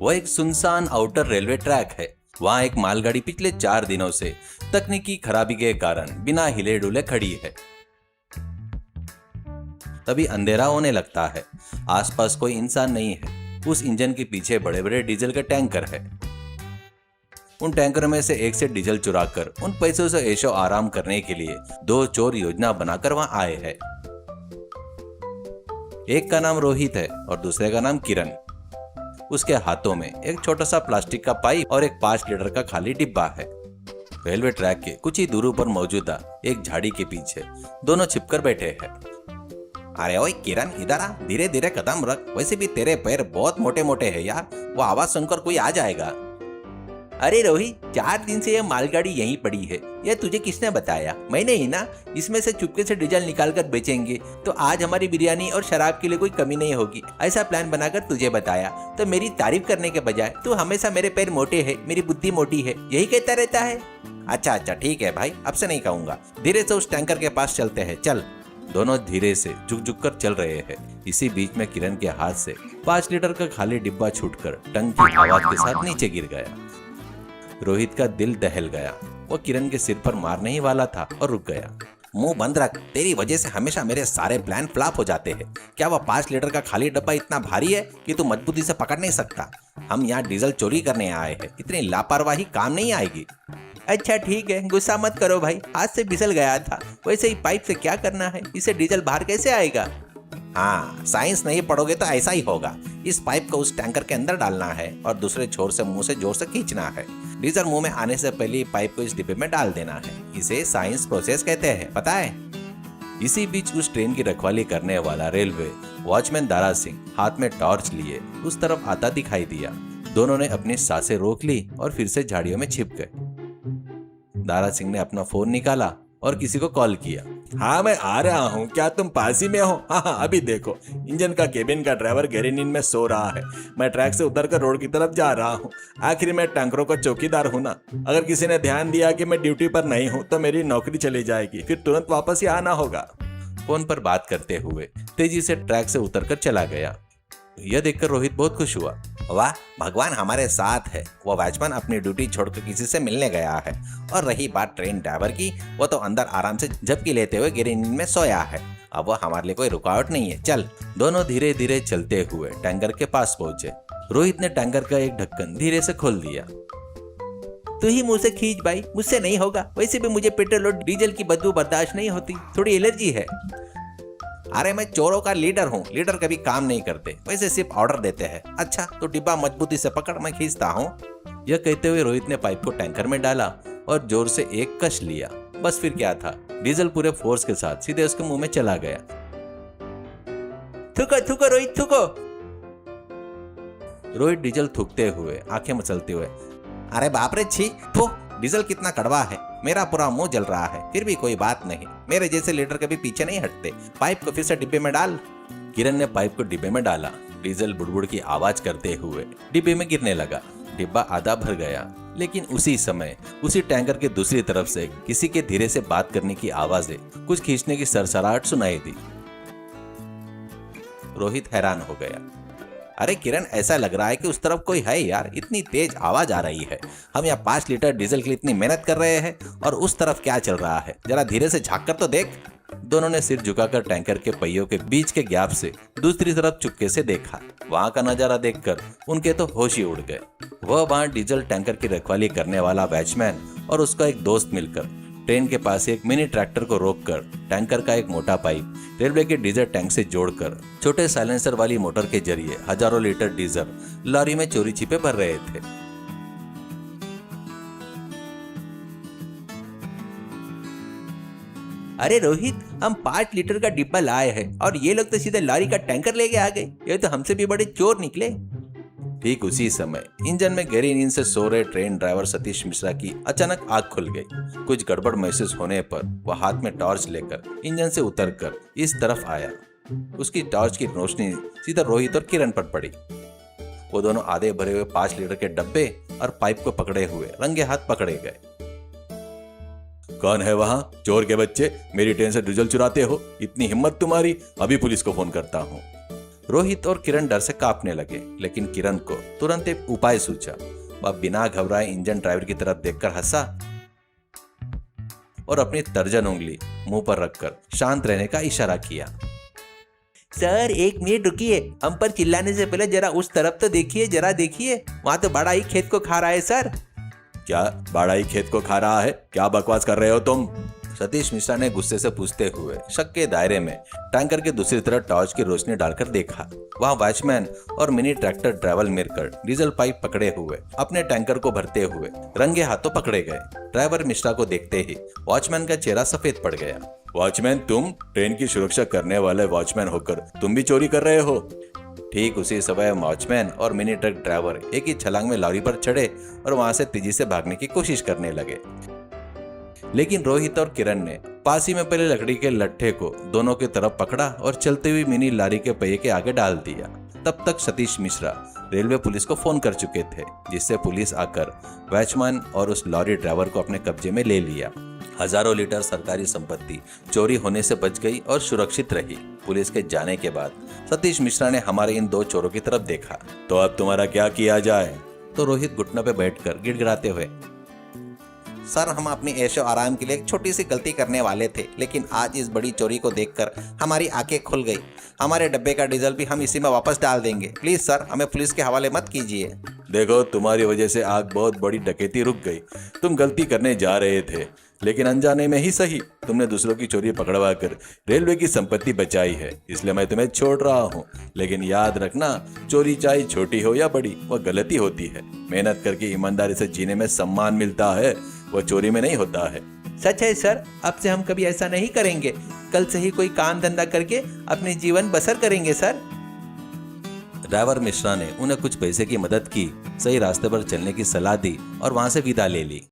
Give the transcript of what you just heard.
वह एक सुनसान आउटर रेलवे ट्रैक है। वहाँ एक मालगाड़ी पिछले 4 दिनों से तकनीकी खराबी के कारण बिना हिले डुले खड़ी है। तभी अंधेरा होने लगता है। आसपास कोई इंसान नहीं है। उस इंजन के पीछे बड़े बड़े डीजल के टैंकर है। उन टैंकरों में से एक से डीजल चुराकर उन पैसों से ऐशो आराम करने के लिए 2 चोर योजना बनाकर वहां आए हैं। एक का नाम रोहित है और दूसरे का नाम किरण। उसके हाथों में एक छोटा सा प्लास्टिक का पाइप और एक 5 लीटर का खाली डिब्बा है। रेलवे ट्रैक के कुछ ही दूर पर मौजूदा एक झाड़ी के पीछे दोनों छिपकर बैठे हैं। अरे ओए किरण, इधर आ, धीरे धीरे कदम रख। वैसे भी तेरे पैर बहुत मोटे मोटे हैं यार, वो आवाज सुनकर कोई आ जाएगा। अरे रोहित, 4 दिन से यह मालगाड़ी यहीं पड़ी है। यह तुझे किसने बताया? मैंने ही ना। इसमें से चुपके से डीजल निकालकर बेचेंगे तो आज हमारी बिरयानी और शराब के लिए कोई कमी नहीं होगी, ऐसा प्लान बनाकर तुझे बताया। तो मेरी तारीफ करने के बजाय तू हमेशा मेरे पैर मोटे है, मेरी बुद्धि मोटी है, यही कहता रहता है। अच्छा ठीक है भाई, अब से नहीं कहूंगा। धीरे से उस टैंकर के पास चलते हैं, चल। दोनों धीरे से झुक कर चल रहे हैं। इसी बीच में किरण के हाथ से 5 लीटर का खाली डिब्बा छूटकर टंग की आवाज के साथ नीचे गिर गया। रोहित का दिल दहल गया। वो किरण के सिर पर मारने ही वाला था और रुक गया। मुंह बंद रख, तेरी वजह से हमेशा मेरे सारे प्लान फ्लॉप हो जाते हैं। क्या वह 5 लीटर का खाली डब्बा इतना भारी है कि तू मजबूती से पकड़ नहीं सकता? हम यहाँ डीजल चोरी करने आए हैं, इतनी लापरवाही काम नहीं आएगी। अच्छा ठीक है, गुस्सा मत करो भाई, हाथ से फिसल गया था। वैसे ही पाइप से क्या करना है, इसे डीजल बाहर कैसे आएगा? हाँ, साइंस नहीं पढ़ोगे तो ऐसा ही होगा। इस पाइप को उस टैंकर के अंदर डालना है और दूसरे छोर से मुंह से जोर से खींचना है। डीजल मुंह में आने से पहले पाइप को इस डिब्बे में डाल देना है। इसे साइंस प्रोसेस कहते हैं, पता है? इसी बीच उस ट्रेन की रखवाली करने वाला रेलवे वॉचमैन दारा सिंह हाथ में टॉर्च लिए उस तरफ आता दिखाई दिया। दोनों ने अपनी सांसें रोक ली और फिर से झाड़ियों में छिप गए। दारा सिंह ने अपना फोन निकाला और किसी को कॉल किया। हाँ, मैं आ रहा हूँ, क्या तुम पास ही में हो? हाँ, अभी देखो, इंजन का केबिन का ड्राइवर गहरी नींद में सो रहा है। मैं ट्रैक से उतरकर रोड की तरफ जा रहा हूँ। आखिर मैं टैंकरों का चौकीदार हूँ ना। अगर किसी ने ध्यान दिया कि मैं ड्यूटी पर नहीं हूँ तो मेरी नौकरी चली जाएगी, फिर तुरंत वापस ही आना होगा। फोन पर बात करते हुए तेजी से ट्रैक से उतरकर चला गया। यह देखकर रोहित बहुत खुश हुआ। वाह, भगवान हमारे साथ है। वो वॉचमैन अपनी ड्यूटी छोड़कर किसी से मिलने गया है। और रही बात ट्रेन ड्राइवर की, वो तो अंदर आराम से झपकी लेते हुए गहरी नींद में सोया है। अब वो हमारे लिए कोई रुकावट नहीं है, चल। दोनों धीरे धीरे चलते हुए टैंकर के पास पहुंचे। रोहित ने टैंकर का एक ढक्कन धीरे से खोल दिया। तू ही मुंह से खींच भाई, मुझसे नहीं होगा। वैसे भी मुझे पेट्रोल और डीजल की बदबू बर्दाश्त नहीं होती, थोड़ी एलर्जी है। अरे मैं चोरों का लीडर हूँ, लीडर कभी काम नहीं करते, वैसे सिर्फ ऑर्डर देते हैं। अच्छा तो डिब्बा मजबूती से पकड़, मैं खींचता हूँ। यह कहते हुए रोहित ने पाइप को टैंकर में डाला और जोर से एक कश लिया। बस फिर क्या था, डीजल पूरे फोर्स के साथ सीधे उसके मुंह में चला गया। थूको थूको रोहित, थूको। रोहित डीजल थूकते हुए, आंखें मचलते हुए, अरे बाप रे, छी, थू, डीजल कितना कड़वा है। मेरा पूरा मुंह जल रहा है, फिर भी कोई बात नहीं। मेरे जैसे लीडर कभी पीछे नहीं हटते। पाइप को फिर से डिब्बे में डाल। किरण ने पाइप को डिब्बे में डाला। डीजल बुड़बुड़ की आवाज करते हुए डिब्बे में गिरने लगा। डिब्बा आधा भर गया, लेकिन उसी समय उसी टैंकर के दूसरी तरफ से किसी के धीरे से बात करने की आवाजें, कुछ खींचने की सरसराहट सुनाई दी। रोहित हैरान हो गया। अरे किरण, ऐसा लग रहा है कि उस तरफ कोई है यार, इतनी तेज आवाज आ रही है। हम यहाँ 5 लीटर डीजल के लिए इतनी मेहनत कर रहे हैं और उस तरफ क्या चल रहा है, जरा धीरे से झांक कर तो देख। दोनों ने सिर झुकाकर टैंकर के पहियों के बीच के गैप से दूसरी तरफ चुपके से देखा। वहां का नजारा देखकर उनके तो होश ही उड़ गए। वह वहां डीजल टैंकर की रखवाली करने वाला वॉचमैन और उसका एक दोस्त मिलकर ट्रेन के पास एक मिनी ट्रैक्टर को रोककर टैंकर का एक मोटा पाइप रेलवे के डीजल टैंक से जोड़कर छोटे साइलेंसर वाली मोटर के जरिए हजारों लीटर डीजल लॉरी में चोरी छिपे भर रहे थे। अरे रोहित, हम 5 लीटर का डिब्बा लाए हैं और ये लोग तो सीधे लॉरी का टैंकर लेके आ गए। ये तो हमसे भी बड़े चोर निकले। ठीक उसी समय इंजन में गहरी नींद से सो रहे ट्रेन ड्राइवर सतीश मिश्रा की अचानक आंख खुल गई। कुछ गड़बड़ महसूस होने पर वह हाथ में टॉर्च लेकर इंजन से उतरकर इस तरफ आया। उसकी टॉर्च की रोशनी सीधा रोहित और किरण पर पड़ी। वो दोनों आधे भरे हुए 5 लीटर के डब्बे और पाइप को पकड़े हुए रंगे हाथ पकड़े गए। कौन है वहां? चोर के बच्चे, मेरी ट्रेन से डीजल चुराते हो? इतनी हिम्मत तुम्हारी? अभी पुलिस को फोन करता हूँ। रोहित और किरण डर से कांपने लगे, लेकिन किरण को तुरंत एक उपाय सूझा। वह बिना घबराए इंजन ड्राइवर की तरफ देखकर हंसा और अपनी तर्जन उंगली मुंह पर रखकर शांत रहने का इशारा किया। सर 1 मिनट रुकिए, हम पर चिल्लाने से पहले जरा उस तरफ तो देखिए, जरा देखिए, वहां तो बड़ा ही खेत को खा रहा है सर। क्या बड़ा ही खेत को खा रहा है? क्या बकवास कर रहे हो तुम? सतीश मिश्रा ने गुस्से से पूछते हुए शक के दायरे में टैंकर के दूसरी तरफ टॉर्च की रोशनी डालकर देखा। वहाँ वॉचमैन और मिनी ट्रैक्टर ड्राइवर मिलकर डीजल पाइप पकड़े हुए अपने टैंकर को भरते हुए रंगे हाथों पकड़े गए। ड्राइवर मिश्रा को देखते ही वॉचमैन का चेहरा सफेद पड़ गया। वॉचमैन, तुम ट्रेन की सुरक्षा करने वाले वॉचमैन होकर तुम भी चोरी कर रहे हो? ठीक उसी समय वॉचमैन और मिनी ट्रक ड्राइवर एक ही छलांग में लॉरी पर चढ़े और वहां से तेजी से भागने की कोशिश करने लगे। लेकिन रोहित और किरण ने पास ही में पहले लकड़ी के लट्ठे को दोनों की तरफ पकड़ा और चलते हुए मिनी लॉरी के पहिए के आगे डाल दिया। तब तक सतीश मिश्रा रेलवे पुलिस को फोन कर चुके थे, जिससे पुलिस आकर वॉचमैन और उस लॉरी ड्राइवर को अपने कब्जे में ले लिया। हजारों लीटर सरकारी संपत्ति चोरी होने से बच गई और सुरक्षित रही। पुलिस के जाने के बाद सतीश मिश्रा ने हमारे इन 2 चोरों की तरफ देखा। तो अब तुम्हारा क्या किया जाए? तो रोहित घुटनों पे बैठकर गिड़गिड़ाते हुए, सर हम अपनी ऐशो आराम के लिए एक छोटी सी गलती करने वाले थे, लेकिन आज इस बड़ी चोरी को देखकर हमारी आंखें खुल गई। हमारे डब्बे का डीजल भी हम इसी में वापस डाल देंगे। प्लीज सर हमें पुलिस के हवाले मत कीजिए। देखो, तुम्हारी वजह से आग बहुत बड़ी डकैती रुक गई। तुम गलती करने जा रहे थे, लेकिन अनजाने में ही सही तुमने दूसरों की चोरी पकड़वा कर रेलवे की संपत्ति बचाई है, इसलिए मैं तुम्हें छोड़ रहा हूँ। लेकिन याद रखना, चोरी चाहे छोटी हो या बड़ी, वह गलती होती है। मेहनत करके ईमानदारी से जीने में सम्मान मिलता है, वह चोरी में नहीं होता है। सच है सर, अब से हम कभी ऐसा नहीं करेंगे। कल से ही कोई काम धंधा करके अपने जीवन बसर करेंगे सर। ड्राइवर मिश्रा ने उन्हें कुछ पैसे की मदद की, सही रास्ते पर चलने की सलाह दी और वहां से विदा ले ली।